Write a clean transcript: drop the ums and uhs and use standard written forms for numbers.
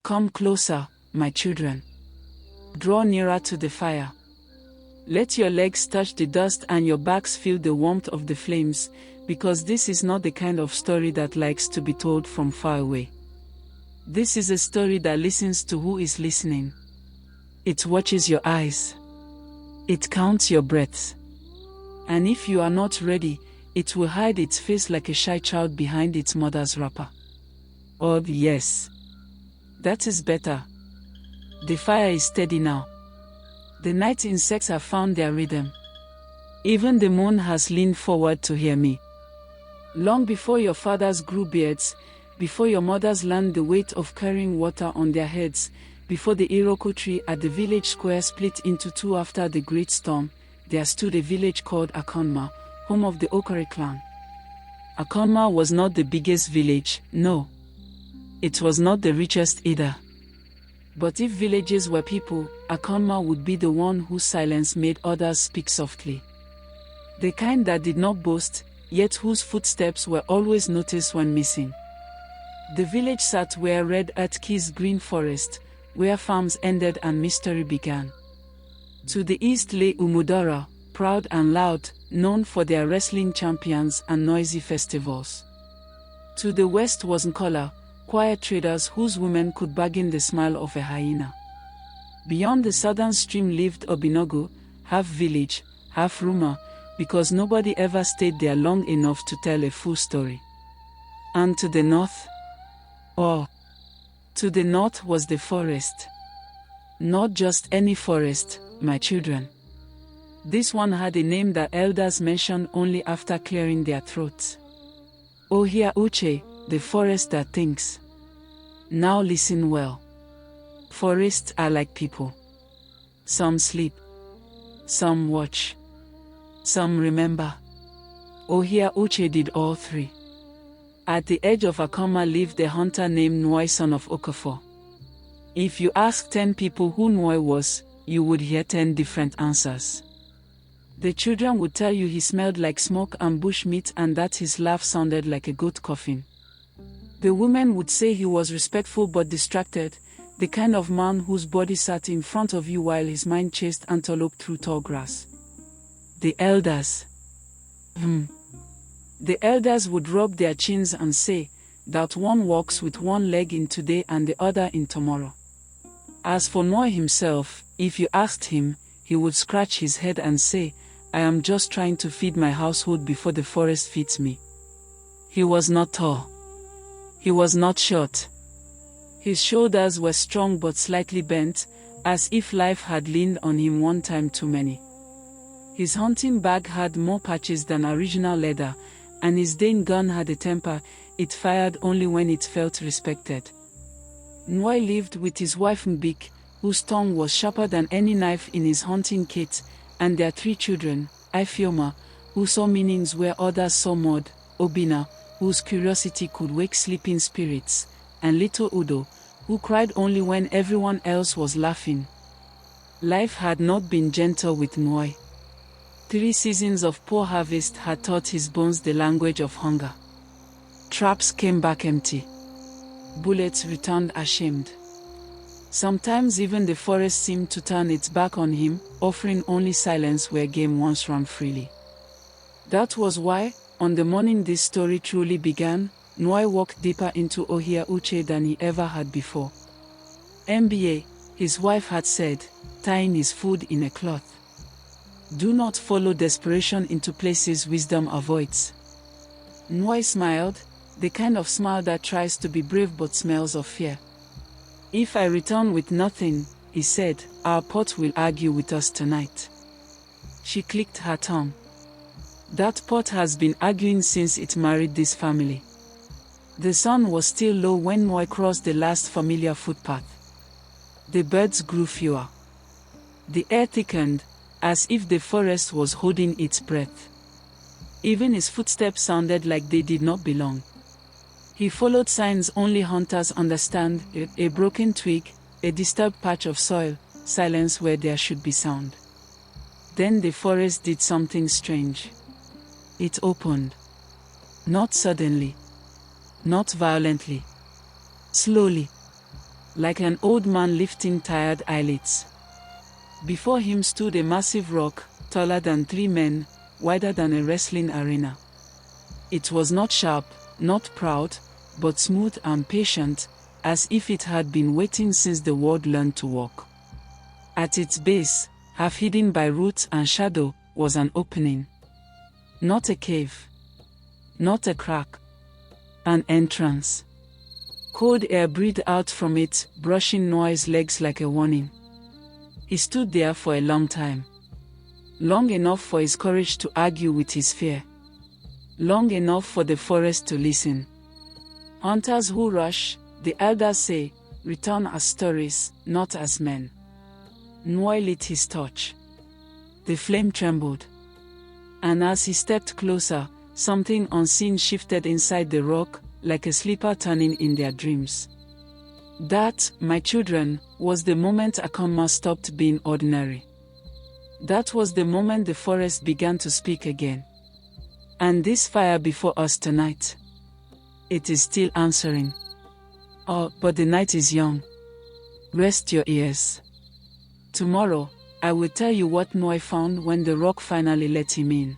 Come closer, my children. Draw nearer to the fire. Let your legs touch the dust and your backs feel the warmth of the flames, because this is not the kind of story that likes to be told from far away. This is a story that listens to who is listening. It watches your eyes. It counts your breaths. And if you are not ready, it will hide its face like a shy child behind its mother's wrapper. Oh yes. That is better. The fire is steady now. The night insects have found their rhythm. Even the moon has leaned forward to hear me. Long before your fathers grew beards, before your mothers learned the weight of carrying water on their heads, before the Iroko tree at the village square split into two after the great storm, there stood a village called Akunma, home of the Okore clan. Akunma was not the biggest village, no. It was not the richest either. But if villages were people, Akunma would be the one whose silence made others speak softly. The kind that did not boast, yet whose footsteps were always noticed when missing. The village sat where red earth kissed green forest, where farms ended and mystery began. To the east lay Umudara, proud and loud, known for their wrestling champions and noisy festivals. To the west was Nkola, quiet traders whose women could bargain the smile of a hyena. Beyond the southern stream lived Obinogo, half village, half rumor, because nobody ever stayed there long enough to tell a full story. And to the north? Oh, to the north was the forest. Not just any forest, my children. This one had a name that elders mentioned only after clearing their throats. Ọhịa Uche, the forest that thinks. Now listen well. Forests are like people. Some sleep. Some watch. Some remember. Ọhịa Uche did all three. At the edge of Akunma lived a hunter named Nwoye, son of Okafor. If you ask 10 people who Nwoye was, you would hear 10 different answers. The children would tell you he smelled like smoke and bush meat and that his laugh sounded like a goat coughing. The women would say he was respectful but distracted, the kind of man whose body sat in front of you while his mind chased antelope through tall grass. The elders. The elders would rub their chins and say, that one walks with one leg in today and the other in tomorrow. As for Nwoye himself, if you asked him, he would scratch his head and say, I am just trying to feed my household before the forest feeds me. He was not tall. He was not short. His shoulders were strong but slightly bent, as if life had leaned on him one time too many. His hunting bag had more patches than original leather, and his Dane gun had a temper, it fired only when it felt respected. Nwoye lived with his wife Mbik, whose tongue was sharper than any knife in his hunting kit, and their 3 children, Ifeoma, who saw meanings where others saw mud, Obina, whose curiosity could wake sleeping spirits, and little Udo, who cried only when everyone else was laughing. Life had not been gentle with Nwoye. 3 seasons of poor harvest had taught his bones the language of hunger. Traps came back empty. Bullets returned ashamed. Sometimes even the forest seemed to turn its back on him, offering only silence where game once ran freely. That was why, on the morning this story truly began, Nwoye walked deeper into Ọhịa Uche than he ever had before. MBA, his wife had said, tying his food in a cloth. Do not follow desperation into places wisdom avoids. Nwoye smiled, the kind of smile that tries to be brave but smells of fear. If I return with nothing, he said, our pot will argue with us tonight. She clicked her tongue. That pot has been arguing since it married this family. The sun was still low when Nwoye crossed the last familiar footpath. The birds grew fewer. The air thickened, as if the forest was holding its breath. Even his footsteps sounded like they did not belong. He followed signs only hunters understand, a broken twig, a disturbed patch of soil, silence where there should be sound. Then the forest did something strange. It opened. Not suddenly. Not violently. Slowly. like an old man lifting tired eyelids. Before him stood a massive rock, taller than 3 men, wider than a wrestling arena. It was not sharp, not proud, but smooth and patient, as if it had been waiting since the world learned to walk. At its base, half hidden by roots and shadow, was an opening. Not a cave. Not a crack. An entrance. Cold air breathed out from it, brushing Nwoye's legs like a warning. He stood there for a long time. Long enough for his courage to argue with his fear. Long enough for the forest to listen. Hunters who rush, the elders say, return as stories, not as men. Nwoye lit his torch. The flame trembled. And as he stepped closer, something unseen shifted inside the rock, like a sleeper turning in their dreams. That, my children, was the moment Akunma stopped being ordinary. That was the moment the forest began to speak again. And this fire before us tonight, it is still answering. Oh, but the night is young. Rest your ears. Tomorrow, I will tell you what Nwoye found when the rock finally let him in.